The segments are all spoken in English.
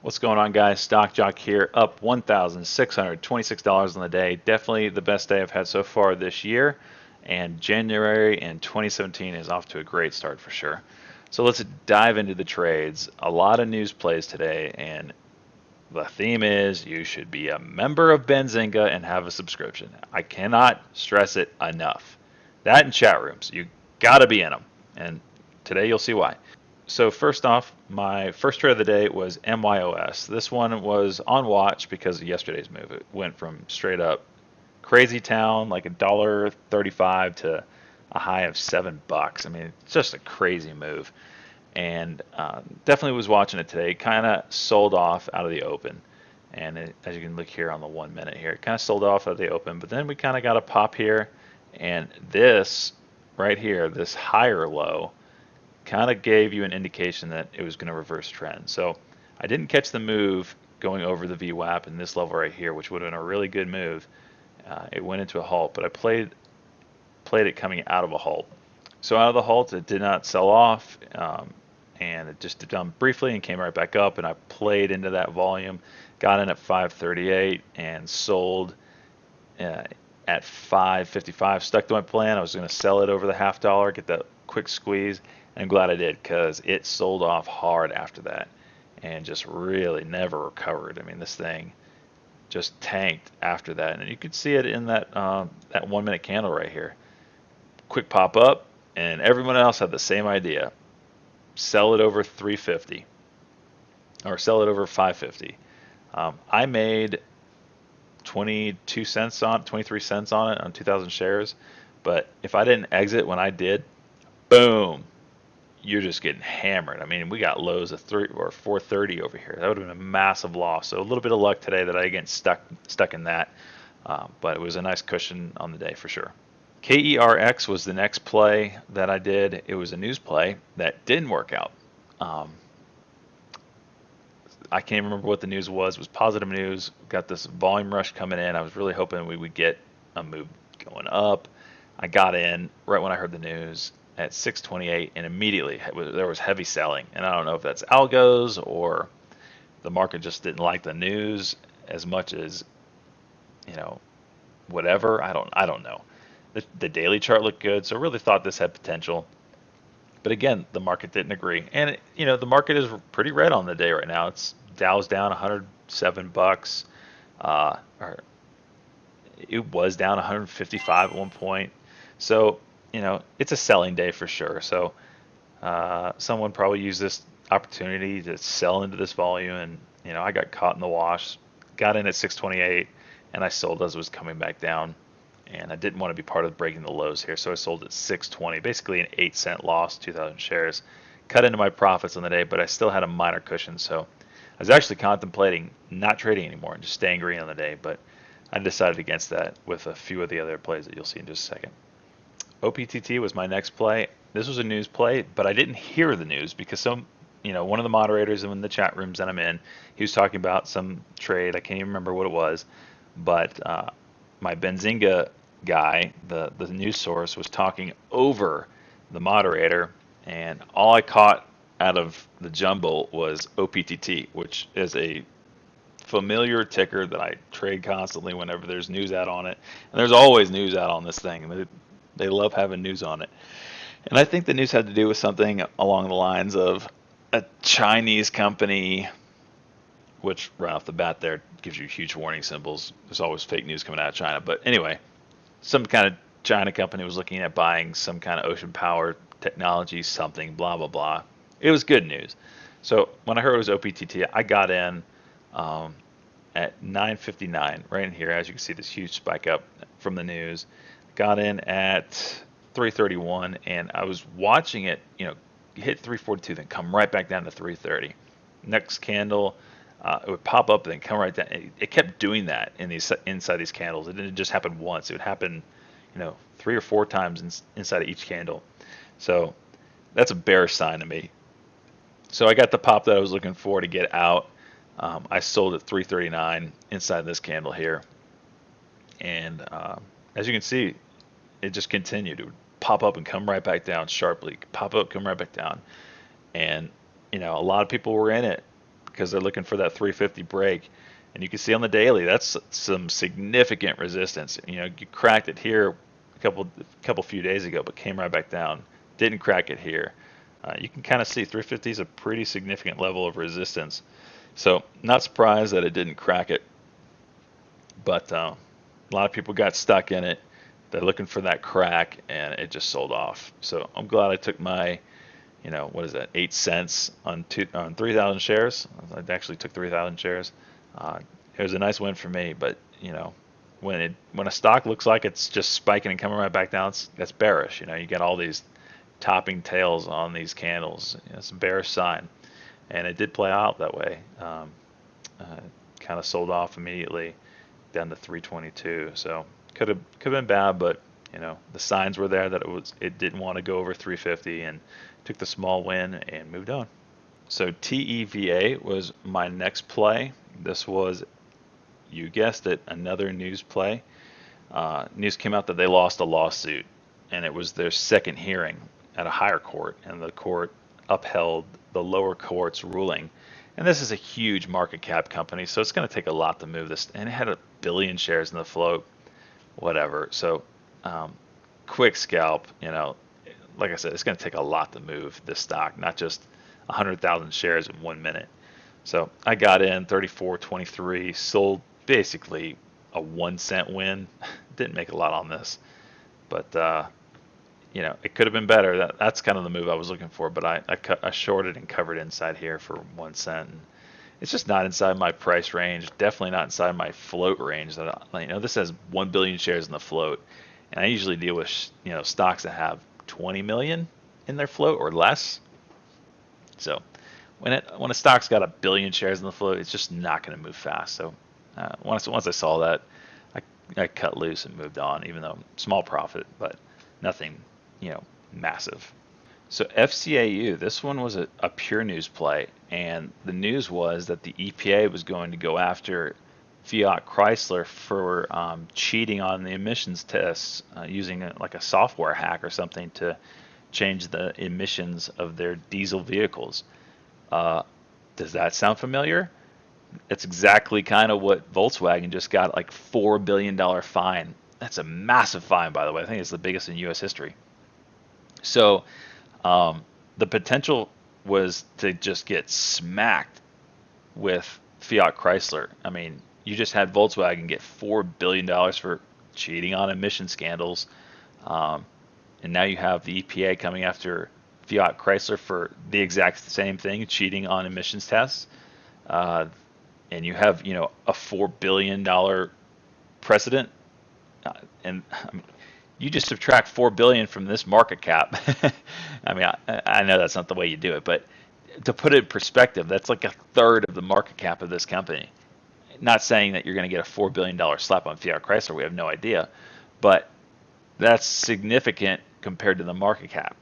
What's going on, guys? Stock Jock here, up $1,626 on the day. Definitely the best day I've had so far this year. And January in 2017 is off to a great start for sure. So let's dive into the trades. A lot of news plays today, and the theme is you should be a member of Benzinga and have a subscription. I cannot stress it enough. That and chat rooms, you got to be in them. And today you'll see why. So first off, my first trade of the day was MYOS. This one was on watch because of yesterday's move. It went from straight up crazy town, like $1.35 to a high of $7. I mean, it's just a crazy move. And definitely was watching it today. Kind of sold off out of the open. And as you can look here on the 1 minute here, it kind of sold off out of the open. But then we kind of got a pop here. And this right here, this higher low, kind of gave you an indication that it was going to reverse trend. So I didn't catch the move going over the VWAP in this level right here, which would have been a really good move. It went into a halt, but I played it coming out of a halt. So out of the halt, it did not sell off, and it just did down briefly and came right back up. And I played into that volume, got in at 538 and sold at 555. Stuck to my plan. I was going to sell it over the $0.50, get that quick squeeze. And I'm glad I did because it sold off hard after that and just really never recovered. I mean, this thing just tanked after that, and you could see it in that 1 minute candle right here. Quick pop up, and everyone else had the same idea: sell it over 350 or sell it over 550. I made 22 cents on 23 cents on it on 2,000 shares, but if I didn't exit when I did, boom, you're just getting hammered. I mean, we got lows of 430 over here. That would have been a massive loss. So a little bit of luck today that I get stuck in that, but it was a nice cushion on the day for sure. KERX was the next play that I did. It was a news play that didn't work out. Um, I can't remember what the news was. It was positive news. Got this volume rush coming in. I was really hoping we would get a move going up. I got in right when I heard the news at 628, and immediately there was heavy selling. And I don't know if that's algos or the market just didn't like the news as much as, you know, whatever. I don't know. The daily chart looked good, so I really thought this had potential. But again, the market didn't agree, and the market is pretty red on the day right now. It's Dow's down 107 bucks, or it was down 155 at one point. So it's a selling day for sure. So someone probably used this opportunity to sell into this volume, and I got caught in the wash. Got in at 628, and I sold as it was coming back down. And I didn't want to be part of breaking the lows here, so I sold at 620, basically an 8-cent loss, 2,000 shares. Cut into my profits on the day, but I still had a minor cushion, so I was actually contemplating not trading anymore and just staying green on the day, but I decided against that with a few of the other plays that you'll see in just a second. OPTT was my next play. This was a news play, but I didn't hear the news because one of the moderators in the chat rooms that I'm in, he was talking about some trade. I can't even remember what it was, but my Benzinga guy, the news source, was talking over the moderator, and all I caught out of the jumble was OPTT, which is a familiar ticker that I trade constantly whenever there's news out on it. And there's always news out on this thing. They love having news on it. And I think the news had to do with something along the lines of a Chinese company, which right off the bat there gives you huge warning symbols. There's always fake news coming out of China. But anyway, some kind of China company was looking at buying some kind of ocean power technology, something, blah, blah, blah. It was good news. So when I heard it was OPTT, I got in at 9:59, right in here. As you can see, this huge spike up from the news. Got in at 331, and I was watching it, hit 342, then come right back down to 330. Next candle, it would pop up and then come right down. It kept doing that inside these candles. It didn't just happen once. It would happen, 3 or 4 times inside of each candle. So that's a bearish sign to me. So I got the pop that I was looking for to get out. I sold at 339 inside this candle here, and as you can see, it just continued. It would pop up and come right back down sharply. Pop up, come right back down, and a lot of people were in it because they're looking for that 350 break. And you can see on the daily, that's some significant resistance. You cracked it here a couple few days ago, but came right back down. Didn't crack it here. You can kind of see 350 is a pretty significant level of resistance. So not surprised that it didn't crack it, but a lot of people got stuck in it. They're looking for that crack, and it just sold off. So I'm glad I took my, what is that, 8 cents on 3,000 shares. I actually took 3,000 shares. It was a nice win for me, but when a stock looks like it's just spiking and coming right back down, that's bearish. You get all these topping tails on these candles. It's a bearish sign, and it did play out that way. Kind of sold off immediately down to 322. So could have been bad, but the signs were there that it didn't want to go over 350, and took the small win and moved on. So TEVA was my next play. This was, you guessed it, another news play. News came out that they lost a lawsuit, and it was their second hearing at a higher court, and the court upheld the lower court's ruling. And this is a huge market cap company, so it's going to take a lot to move this. And it had 1 billion shares in the float, whatever. So quick scalp, like I said, it's going to take a lot to move this stock, not just 100,000 shares in 1 minute. So I got in 34.23, sold basically a 1 cent win. Didn't make a lot on this, but it could have been better. That's kind of the move I was looking for, but I shorted and covered inside here for 1 cent. And it's just not inside my price range. Definitely not inside my float range. This has 1 billion shares in the float, and I usually deal with stocks that have 20 million in their float or less. So when a stock's got 1 billion shares in the float, it's just not going to move fast. So once I saw that, I cut loose and moved on, even though small profit, but nothing massive. So FCAU, this one was a pure news play, and the news was that the EPA was going to go after Fiat Chrysler for cheating on the emissions tests using like a software hack or something to change the emissions of their diesel vehicles. Does that sound familiar? It's exactly kind of what Volkswagen just got, like $4 billion fine. That's a massive fine, by the way. I think it's the biggest in U.S. history. So the potential was to just get smacked with Fiat Chrysler. I mean, you just had Volkswagen get $4 billion for cheating on emission scandals. And now you have the EPA coming after Fiat Chrysler for the exact same thing, cheating on emissions tests. And you have, a $4 billion precedent. And I mean, you just subtract 4 billion from this market cap. I mean, I know that's not the way you do it, but to put it in perspective, that's like a third of the market cap of this company. Not saying that you're going to get a $4 billion slap on Fiat Chrysler. We have no idea, but that's significant compared to the market cap.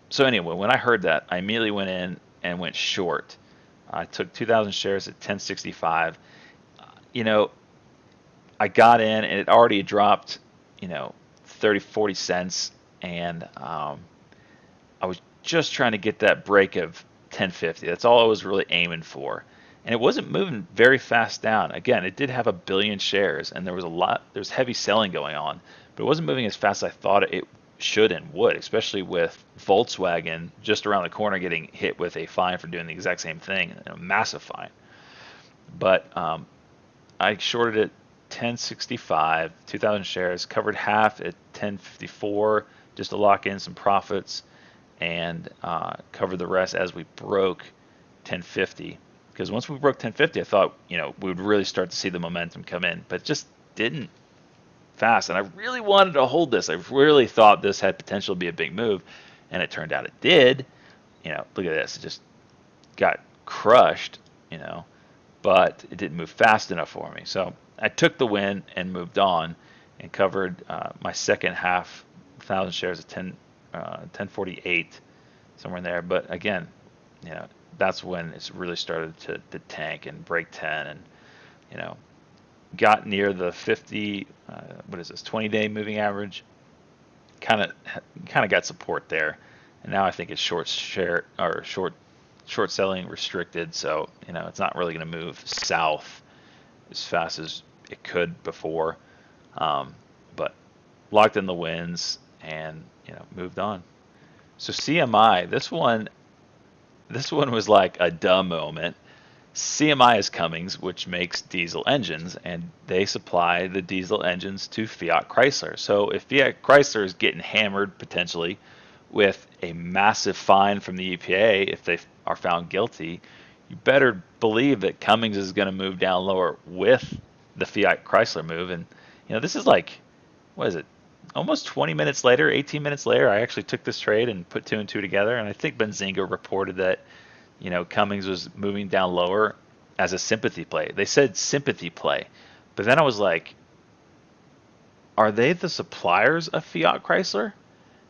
So anyway, when I heard that, I immediately went in and went short. I took 2,000 shares at 10.65. I got in and it already dropped, 30, 40 cents. And I was just trying to get that break of 10.50. That's all I was really aiming for. And it wasn't moving very fast down. Again, it did have 1 billion shares, and there's heavy selling going on, but it wasn't moving as fast as I thought it should and would, especially with Volkswagen just around the corner getting hit with a fine for doing the exact same thing, a massive fine. But I shorted it 10.65, 2,000 shares, covered half at 10.54 just to lock in some profits, and covered the rest as we broke 10.50. Because once we broke 10.50, I thought we would really start to see the momentum come in, but it just didn't fast. And I really wanted to hold this. I really thought this had potential to be a big move, and it turned out it did. Look at this. It just got crushed, but it didn't move fast enough for me. So I took the win and moved on and covered my second half, 1,000 shares at 10.48, somewhere in there. But again, that's when it's really started to tank and break 10, and got near the 50, 20-day moving average. Kind of got support there, and now I think it's short short selling restricted, so it's not really going to move south as fast as it could before. But locked in the wins and moved on. So CMI, this one was like a dumb moment. CMI is Cummins, which makes diesel engines, and they supply the diesel engines to Fiat Chrysler. So if Fiat Chrysler is getting hammered potentially with a massive fine from the EPA if they are found guilty, you better believe that Cummins is going to move down lower with the Fiat Chrysler move. And this is like, what is it? Almost 20 minutes later, 18 minutes later, I actually took this trade and put two and two together. And I think Benzinga reported that Cummins was moving down lower as a sympathy play. They said sympathy play, but then I was like, are they the suppliers of Fiat Chrysler?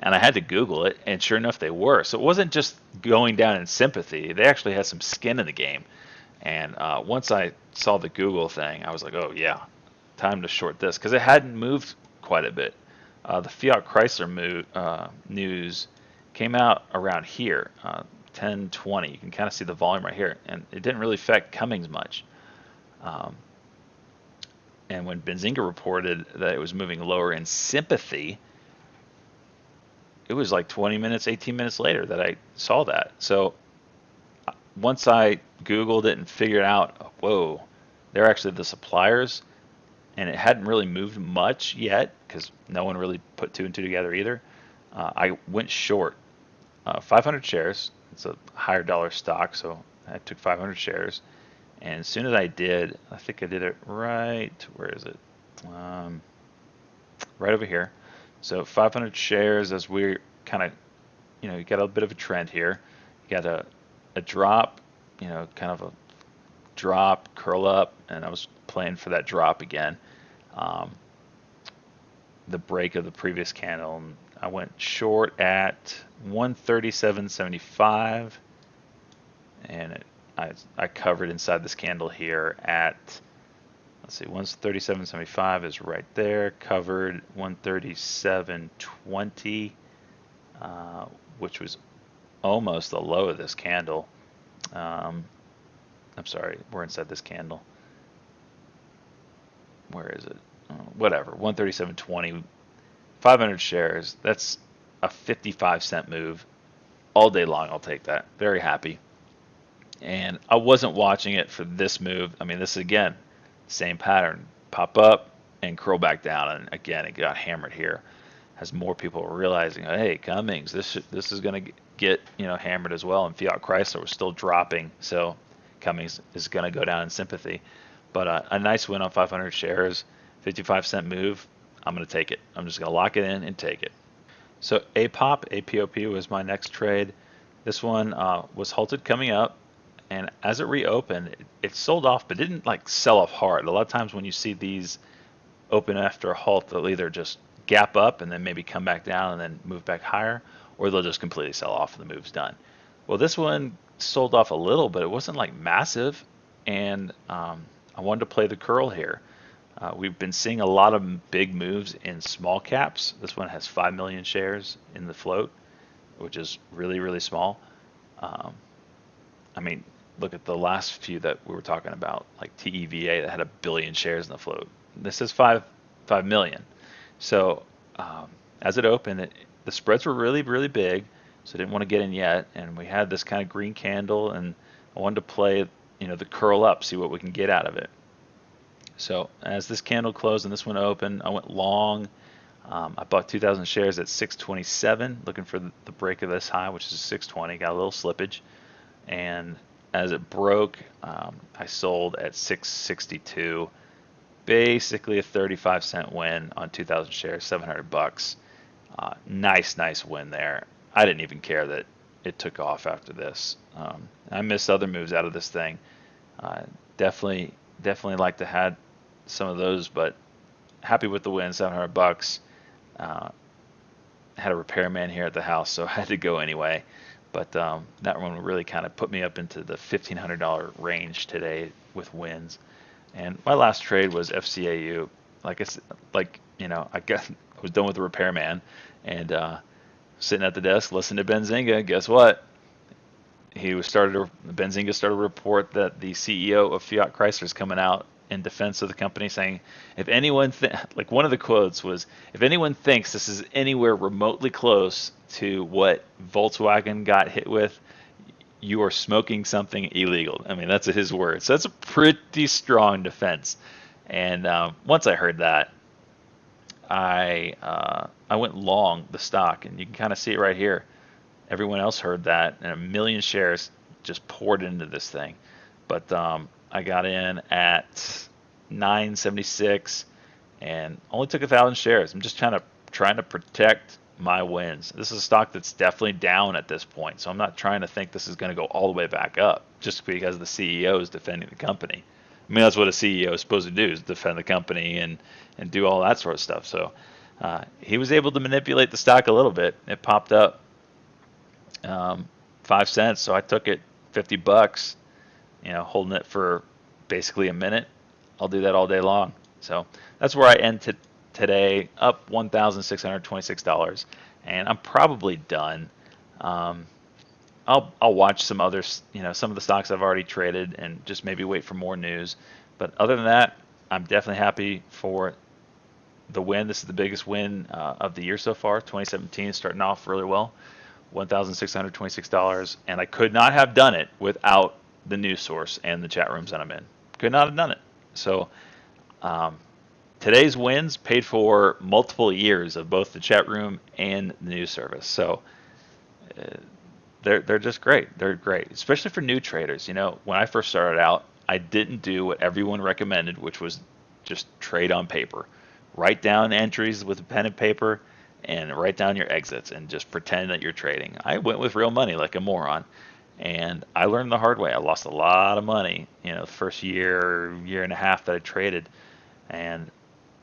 And I had to Google it, and sure enough, they were. So it wasn't just going down in sympathy. They actually had some skin in the game. And once I saw the Google thing, I was like, oh yeah, time to short this, because it hadn't moved quite a bit. The Fiat Chrysler news came out around here, 10:20. You can kind of see the volume right here, and it didn't really affect Cummins much. Um, and when Benzinga reported that it was moving lower in sympathy, it was like 20 minutes, 18 minutes later that I saw that. So once I Googled it and figured out, whoa, they're actually the suppliers, and it hadn't really moved much yet because no one really put two and two together either. I went short 500 shares. It's a higher dollar stock, so I took 500 shares. And as soon as I did, I think I did it right. Where is it? Right over here. So 500 shares as we're kind of, you got a bit of a trend here. You got a drop, kind of a drop, curl up, and I was playing for that drop again. The break of the previous candle, and I went short at 137.75, and I covered inside this candle here at, let's see, 137.75 is right there, covered 137.20, which was almost the low of this candle. I'm sorry, we're inside this candle. Where is it? Whatever, 137.20, 500 shares. That's a 55-cent move. All day long, I'll take that. Very happy. And I wasn't watching it for this move. I mean, this is, again, same pattern. Pop up and curl back down. And again, it got hammered here as more people were realizing, hey, Cummins, this is going to get hammered as well. And Fiat Chrysler was still dropping. So Cummins is going to go down in sympathy. But a nice win on 500 shares, 55-cent move. I'm going to take it. I'm just going to lock it in and take it. So APOP was my next trade. This one was halted coming up, and as it reopened, it sold off, but didn't like sell off hard. A lot of times when you see these open after a halt, they'll either just gap up and then maybe come back down and then move back higher, or they'll just completely sell off and the move's done. Well, this one sold off a little, but it wasn't like massive, and I wanted to play the curl here. We've been seeing a lot of big moves in small caps. This one has 5 million shares in the float, which is really, really small. I mean, look at the last few that we were talking about, like TEVA that had 1 billion shares in the float. This is 5 million. So as it opened, the spreads were really, really big, so I didn't want to get in yet. And we had this kind of green candle, and I wanted to play the curl up, see what we can get out of it. So as this candle closed and this one opened, I went long. I bought 2,000 shares at 627, looking for the break of this high, which is 620. Got a little slippage, and as it broke, I sold at 662. Basically a 35-cent win on 2,000 shares, $700. Nice win there. I didn't even care that it took off after this. I missed other moves out of this thing. Definitely like to have some of those, but happy with the win, $700. Had a repairman here at the house, so I had to go anyway. But that one really kind of put me up into the $1,500 range today with wins. And my last trade was FCAU. Like I said, I was done with the repairman and sitting at the desk listening to Benzinga. Guess what? Benzinga started a report that the CEO of Fiat Chrysler is coming out in defense of the company, saying, if anyone like one of the quotes was, if anyone thinks this is anywhere remotely close to what Volkswagen got hit with, you are smoking something illegal. I mean, that's his words. So that's a pretty strong defense. And once I heard that, I went long the stock, and you can kind of see it right here. Everyone else heard that, and a million shares just poured into this thing. But I got in at 976 and only took 1,000 shares. I'm just trying to protect my wins. This is a stock that's definitely down at this point, so I'm not trying to think this is going to go all the way back up just because the CEO is defending the company. I mean, that's what a CEO is supposed to do, is defend the company and do all that sort of stuff. So he was able to manipulate the stock a little bit. It popped up 5 cents, so I took it $50, holding it for basically a minute. I'll do that all day long. So that's where I end today, up $1,626, and I'm probably done. I'll watch some others, some of the stocks I've already traded, and just maybe wait for more news. But other than that, I'm definitely happy for the win. This is the biggest win of the year so far. 2017 is starting off really well. $1,626, and I could not have done it without the news source and the chat rooms that I'm in. Could not have done it. So today's wins paid for multiple years of both the chat room and the news service. So they're just great. They're great, especially for new traders. When I first started out, I didn't do what everyone recommended, which was just trade on paper. Write down entries with a pen and paper and write down your exits and just pretend that you're trading. I went with real money like a moron, and I learned the hard way. I lost a lot of money, the first year and a half that I traded, and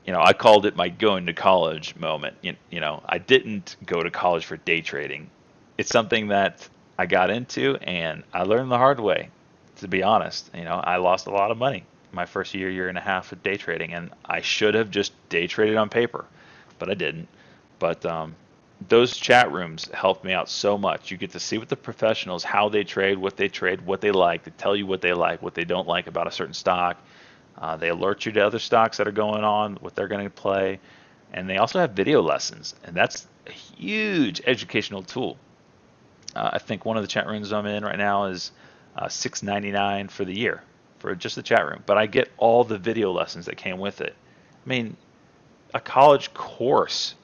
I called it my going to college moment. I didn't go to college for day trading. It's something that I got into, and I learned the hard way. To be honest, I lost a lot of money my first year and a half of day trading, and I should have just day traded on paper, but I didn't. But those chat rooms helped me out so much. You get to see with the professionals how they trade, what they like. They tell you what they like, what they don't like about a certain stock. They alert you to other stocks that are going on, what they're going to play. And they also have video lessons, and that's a huge educational tool. I think one of the chat rooms I'm in right now is $6.99 for the year for just the chat room. But I get all the video lessons that came with it. I mean, a college course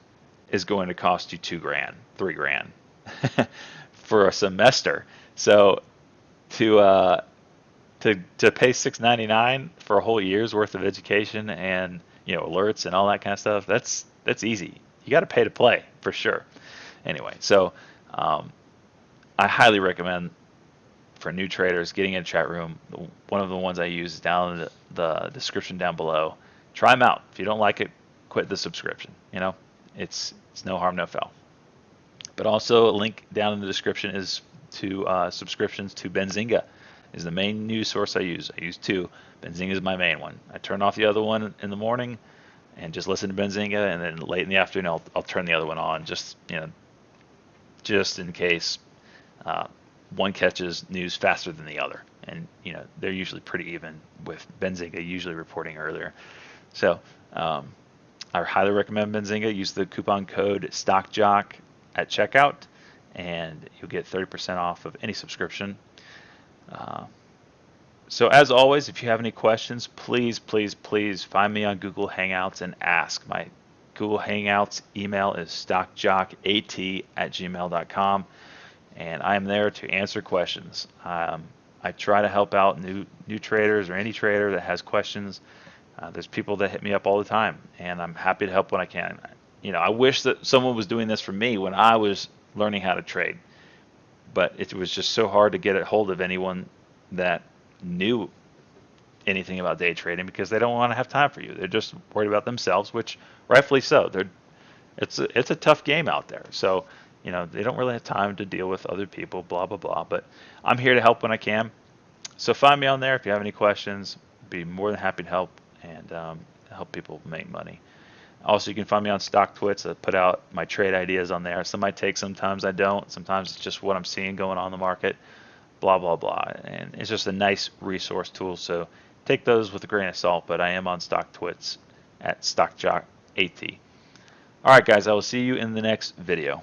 is going to cost you $2,000, $3,000 for a semester. So to pay $6.99 for a whole year's worth of education and alerts and all that kind of stuff, that's easy. You got to pay to play for sure. Anyway, so I highly recommend for new traders getting in a chat room. One of the ones I use is down in the description down below. Try them out. If you don't like it, quit the subscription. It's no harm, no foul. But also a link down in the description is to subscriptions to Benzinga. Is the main news source I use. I use two. Benzinga is my main one. I turn off the other one in the morning and just listen to Benzinga, and then late in the afternoon I'll turn the other one on just in case one catches news faster than the other. And they're usually pretty even, with Benzinga usually reporting earlier. So I highly recommend Benzinga. Use the coupon code StockJock at checkout, and you'll get 30% off of any subscription. So as always, if you have any questions, please find me on Google Hangouts and ask. My Google Hangouts email is stockjockat@gmail.com, and I am there to answer questions. I try to help out new traders or any trader that has questions. There's people that hit me up all the time, and I'm happy to help when I can. I wish that someone was doing this for me when I was learning how to trade, but it was just so hard to get a hold of anyone that knew anything about day trading, because they don't want to have time for you. They're just worried about themselves, which rightfully so. It's a tough game out there, so they don't really have time to deal with other people, blah blah blah. But I'm here to help when I can. So find me on there if you have any questions. Be more than happy to help and help people make money. Also, you can find me on StockTwits. I put out my trade ideas on there. Some I take, sometimes I don't. Sometimes it's just what I'm seeing going on in the market. blah blah blah, and it's just a nice resource tool. So take those with a grain of salt, but I am on StockTwits at StockJockAT. All right, guys, I will see you in the next video.